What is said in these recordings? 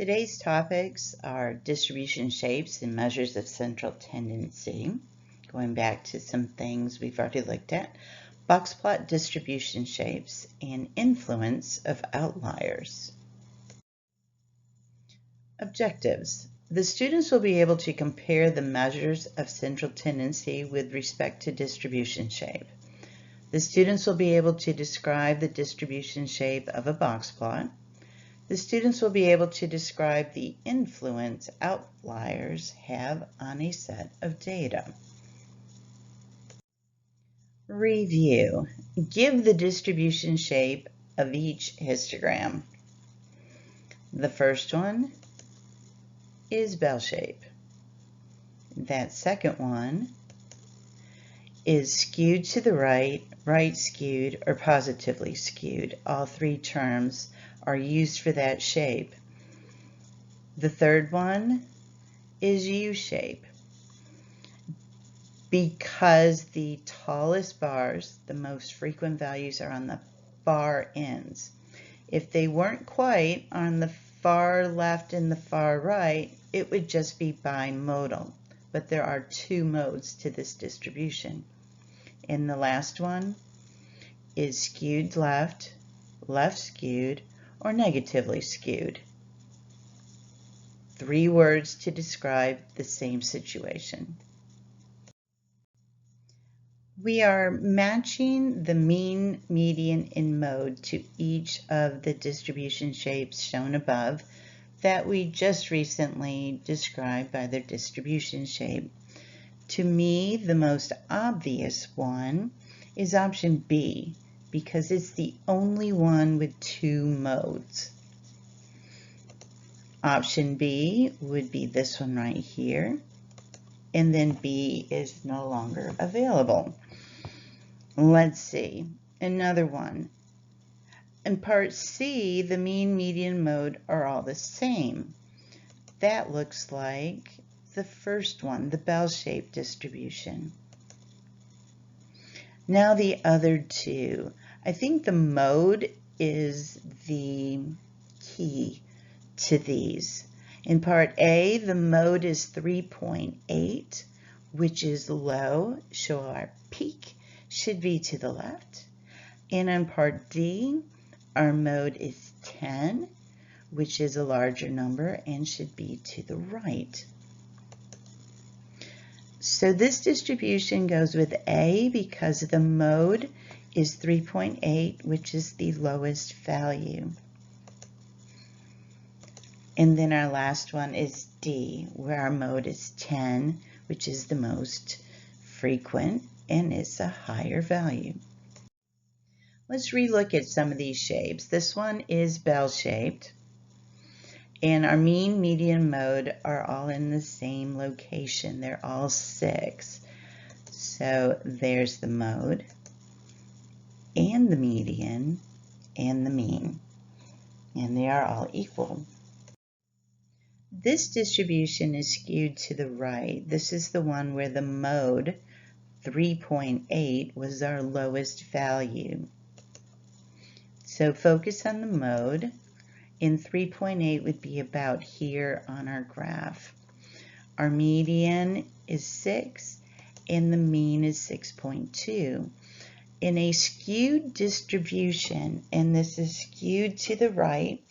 Today's topics are distribution shapes and measures of central tendency. Going back to some things we've already looked at, box plot distribution shapes and influence of outliers. Objectives. The students will be able to compare the measures of central tendency with respect to distribution shape. The students will be able to describe the distribution shape of a box plot. The students will be able to describe the influence outliers have on a set of data. Review. Give the distribution shape of each histogram. The first one is bell shape. That second one is skewed to the right, right skewed, or positively skewed. All three terms are used for that shape. The third one is U-shape. Because the tallest bars, the most frequent values, are on the far ends. If they weren't quite on the far left and the far right, it would just be bimodal. But there are two modes to this distribution. And the last one is skewed left, left skewed, or negatively skewed. Three words to describe the same situation. We are matching the mean, median, and mode to each of the distribution shapes shown above that we just recently described by their distribution shape. To me, the most obvious one is option B, because it's the only one with two modes. Option B would be this one right here, and then B is no longer available. Let's see, another one. In part C, the mean, median, mode are all the same. That looks like the first one, the bell-shaped distribution. Now the other two. I think the mode is the key to these. In part A, the mode is 3.8, which is low, so our peak should be to the left. And in part D, our mode is 10, which is a larger number and should be to the right. So this distribution goes with A because the mode is 3.8, which is the lowest value. And then our last one is D, where our mode is 10, which is the most frequent and is a higher value. Let's relook at some of these shapes. This one is bell-shaped, and our mean, median, mode are all in the same location. They're all 6. So there's the mode, and the median, and the mean, and they are all equal. This distribution is skewed to the right. This is the one where the mode, 3.8, was our lowest value. So focus on the mode, and 3.8 would be about here on our graph. Our median is 6, and the mean is 6.2. In a skewed distribution, and this is skewed to the right,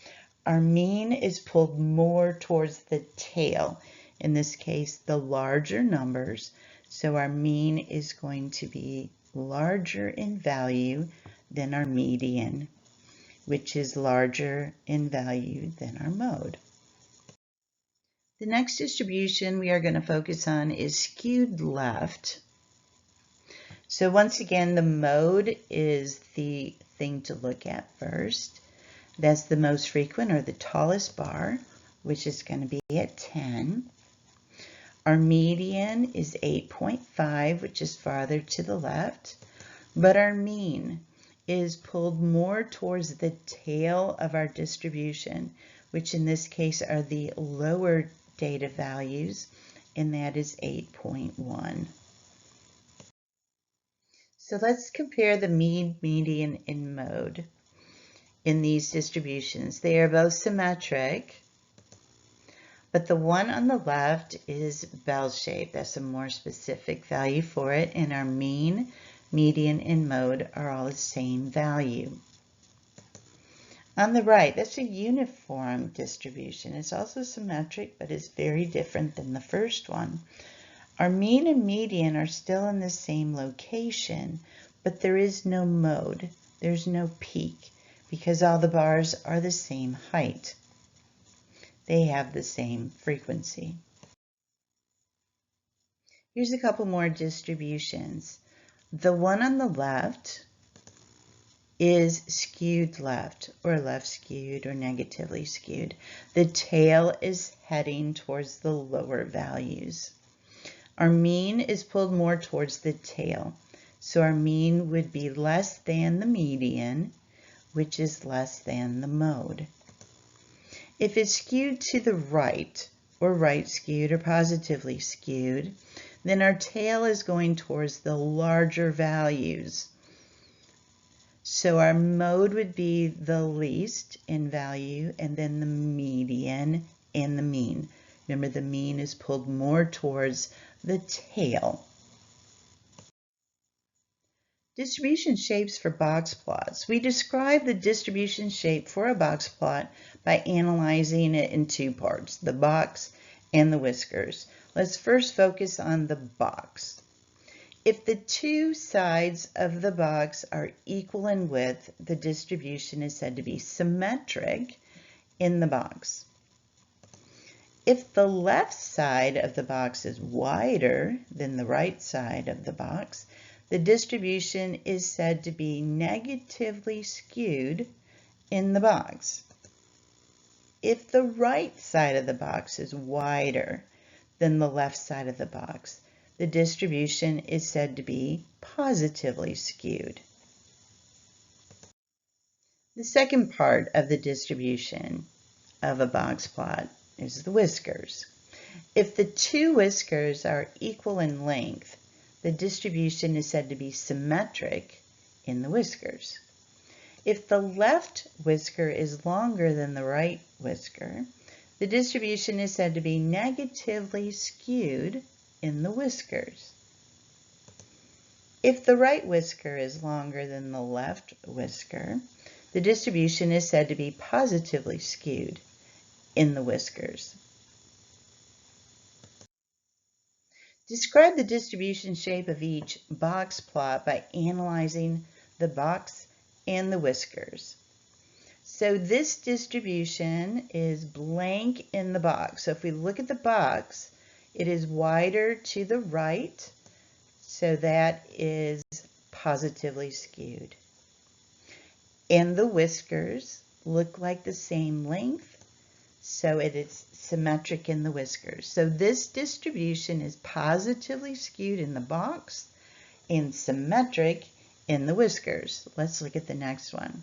our mean is pulled more towards the tail. In this case, the larger numbers. So our mean is going to be larger in value than our median, which is larger in value than our mode. The next distribution we are going to focus on is skewed left. So once again, the mode is the thing to look at first. That's the most frequent, or the tallest bar, which is going to be at 10. Our median is 8.5, which is farther to the left, but our mean is pulled more towards the tail of our distribution, which in this case are the lower data values, and that is 8.1. So let's compare the mean, median, and mode in these distributions. They are both symmetric, But the one on the left is bell-shaped. That's a more specific value for it, and our mean, median, and mode are all the same value. On the right, that's a uniform distribution. It's also symmetric, but it's very different than the first one. Our mean and median are still in the same location, but there is no mode. There's no peak because all the bars are the same height. They have the same frequency. Here's a couple more distributions. The one on the left is skewed left, or left skewed, or negatively skewed. The tail is heading towards the lower values. Our mean is pulled more towards the tail, so our mean would be less than the median, which is less than the mode. If it's skewed to the right, or right skewed, or positively skewed, then our tail is going towards the larger values. So our mode would be the least in value, and then the median and the mean. Remember, the mean is pulled more towards the tail. Distribution shapes for box plots. We describe the distribution shape for a box plot by analyzing it in two parts, the box and the whiskers. Let's first focus on the box. If the two sides of the box are equal in width, the distribution is said to be symmetric in the box. If the left side of the box is wider than the right side of the box, the distribution is said to be negatively skewed in the box. If the right side of the box is wider than the left side of the box, the distribution is said to be positively skewed. The second part of the distribution of a box plot is the whiskers. If the two whiskers are equal in length, the distribution is said to be symmetric in the whiskers. If the left whisker is longer than the right whisker, the distribution is said to be negatively skewed in the whiskers. If the right whisker is longer than the left whisker, the distribution is said to be positively skewed in the whiskers. Describe the distribution shape of each box plot by analyzing the box and the whiskers. So this distribution is blank in the box. So if we look at the box, it is wider to the right, so that is positively skewed. And the whiskers look like the same length, so it is symmetric in the whiskers. So this distribution is positively skewed in the box and symmetric in the whiskers. Let's look at the next one.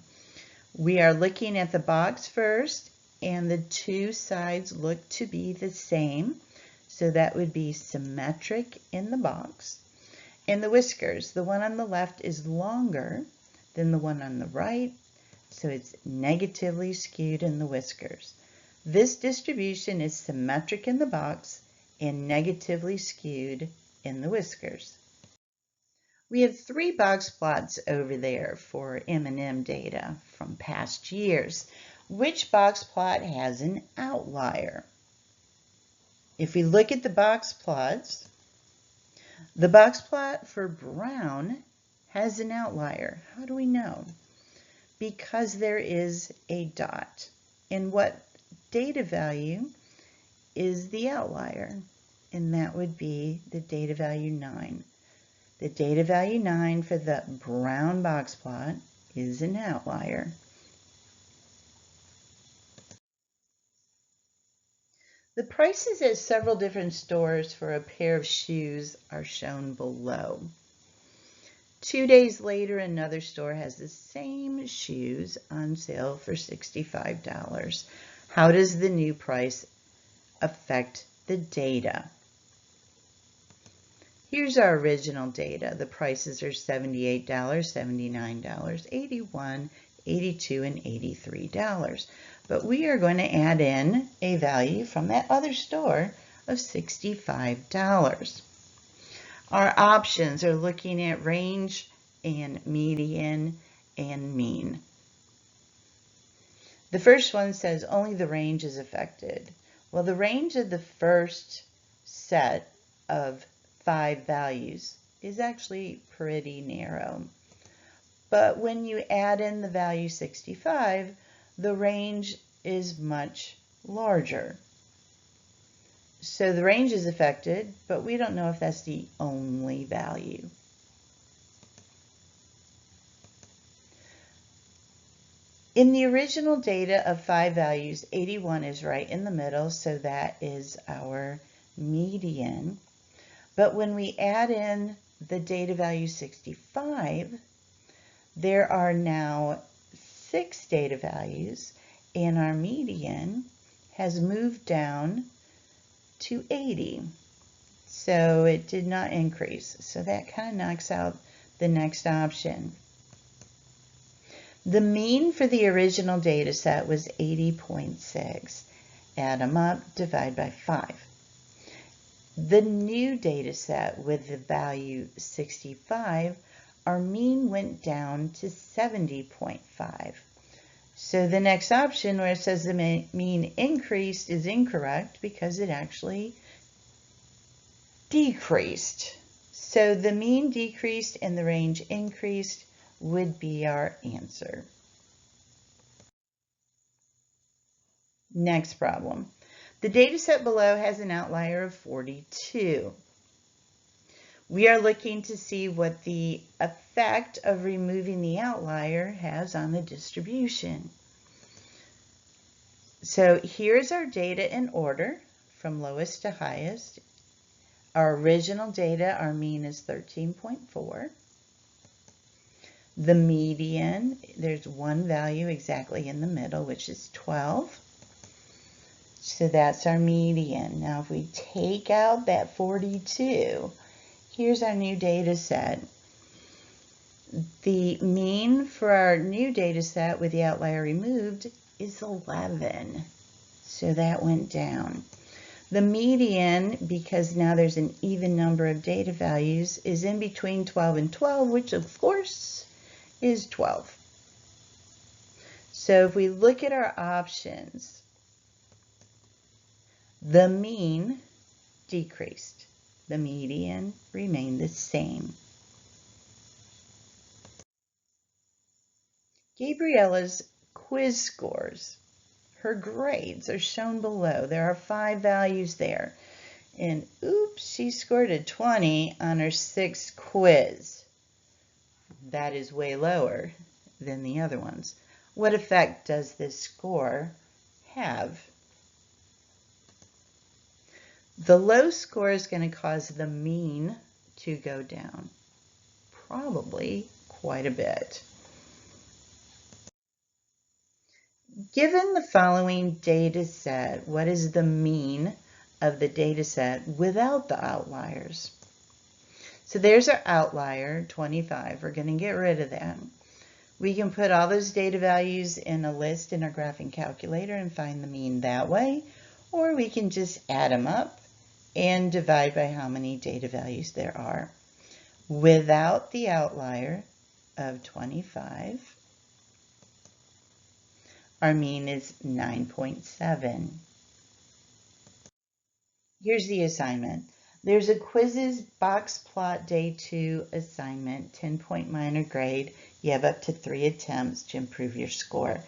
We are looking at the box first, and the two sides look to be the same. So that would be symmetric in the box. And the whiskers, the one on the left is longer than the one on the right, so it's negatively skewed in the whiskers. This distribution is symmetric in the box and negatively skewed in the whiskers. We have three box plots over there for M&M data from past years. Which box plot has an outlier? If we look at the box plots, the box plot for brown has an outlier. How do we know? Because there is a dot. And what data value is the outlier? And that would be the data value 9. The data value 9 for the brown box plot is an outlier. The prices at several different stores for a pair of shoes are shown below. 2 days later, another store has the same shoes on sale for $65. How does the new price affect the data? Here's our original data. The prices are $78, $79, $81, $82, and $83. but we are going to add in a value from that other store of $65. Our options are looking at range and median and mean. The first one says only the range is affected. Well, the range of the first set of 5 values is actually pretty narrow. But when you add in the value 65, the range is much larger. So the range is affected, but we don't know if that's the only value. In the original data of 5 values, 81 is right in the middle, so that is our median. But when we add in the data value 65, there are now 6 data values, and our median has moved down to 80. So it did not increase. So that kind of knocks out the next option. The mean for the original data set was 80.6. Add them up, divide by 5. The new data set with the value 65, our mean went down to 70.5. So the next option where it says the mean increased is incorrect because it actually decreased. So the mean decreased and the range increased would be our answer. Next problem. The data set below has an outlier of 42. We are looking to see what the effect of removing the outlier has on the distribution. So here's our data in order from lowest to highest. Our original data, our mean is 13.4. The median, there's one value exactly in the middle, which is 12. So that's our median. Now if we take out that 42, here's our new data set. The mean for our new data set with the outlier removed is 11. So that went down. The median, because now there's an even number of data values, is in between 12 and 12, which of course is 12. So if we look at our options, the mean decreased. The median remained the same. Gabriella's quiz scores, her grades are shown below. There are 5 values there. And oops, she scored a 20 on her 6th quiz. That is way lower than the other ones. What effect does this score have? The low score is going to cause the mean to go down, probably quite a bit. Given the following data set, what is the mean of the data set without the outliers? So there's our outlier, 25. We're going to get rid of that. We can put all those data values in a list in our graphing calculator and find the mean that way, or we can just add them up and divide by how many data values there are. Without the outlier of 25, our mean is 9.7. Here's the assignment. There's a quizzes box plot day 2 assignment, 10-point minor grade. You have up to 3 attempts to improve your score.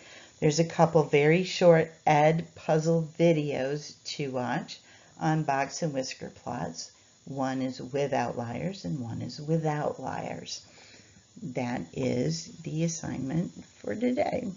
There's a couple very short ed puzzle videos to watch on box and whisker plots. One is with outliers and one is without liars. That is the assignment for today.